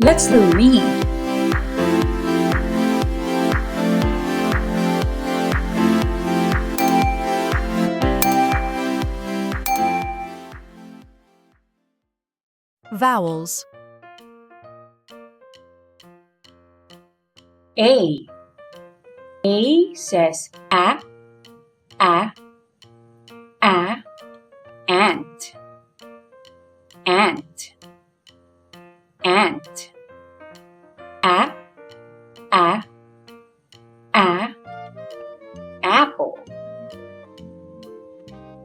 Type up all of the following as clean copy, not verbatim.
Let's read. Vowels. A. A says a, ant, ant, ant. A, apple,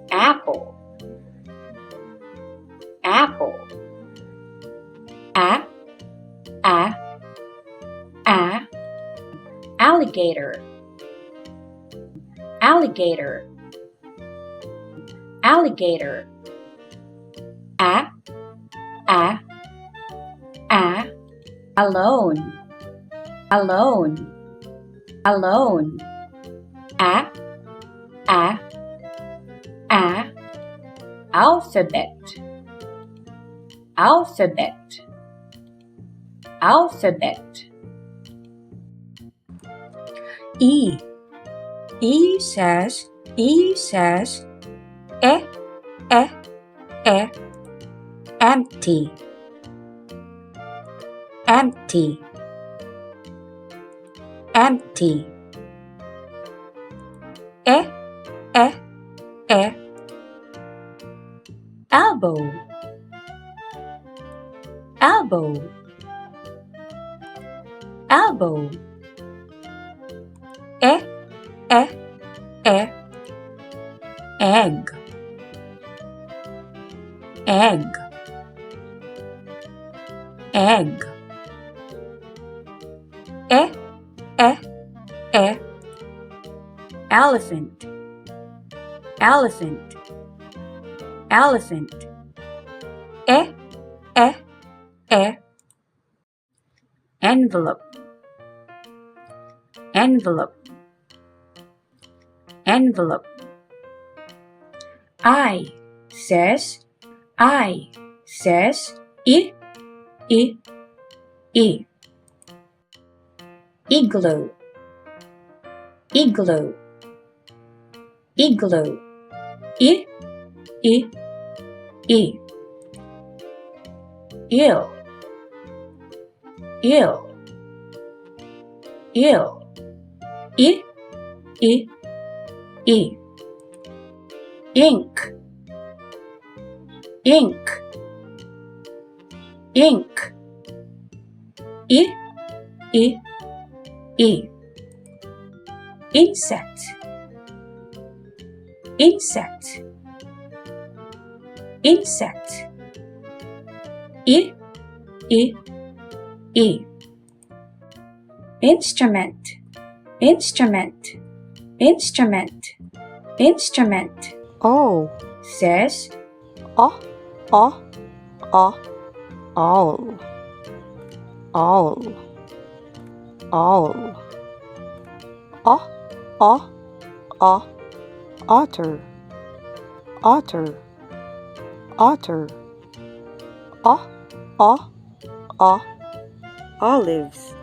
apple, apple. A, alligator, alligator, alligator. A, alone, alone, alone. A, alphabet, alphabet, alphabet. E. E says e, empty, empty, empty. Elbow, elbow, elbow. Egg, egg, egg. Elephant, elephant, elephant. Envelope, envelope, envelope. I says I, igloo, igloo, igloo. I, ill, ill, ill. I, ink, ink, ink. I, insect, insect, insect. I, instrument, instrument, instrument, instrument. O. Says Owl, owl, owl, otter, otter, otter. Olives,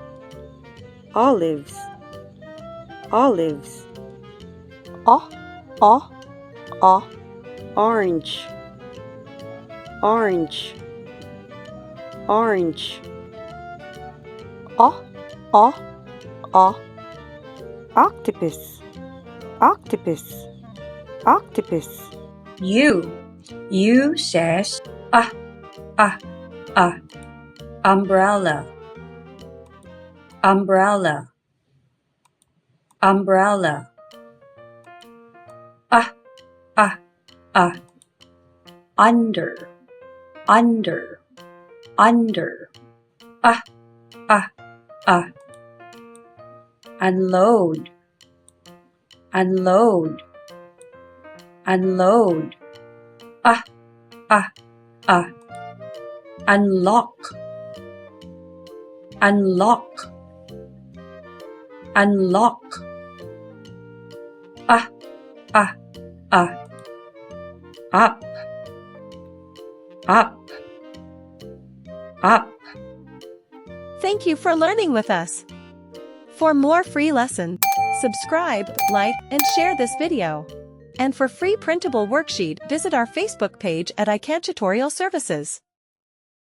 olives, olives. Orange, orange, orange. Octopus, octopus, octopus. U says umbrella, umbrella, umbrella. Under, under, under. Unload, unload, unload. Unlock, unlock, unlock. Up, up, up. Thank you for learning with us. For more free lessons, subscribe, like, and share this video. And for free printable worksheet, visit our Facebook page at iCan Tutorial Services.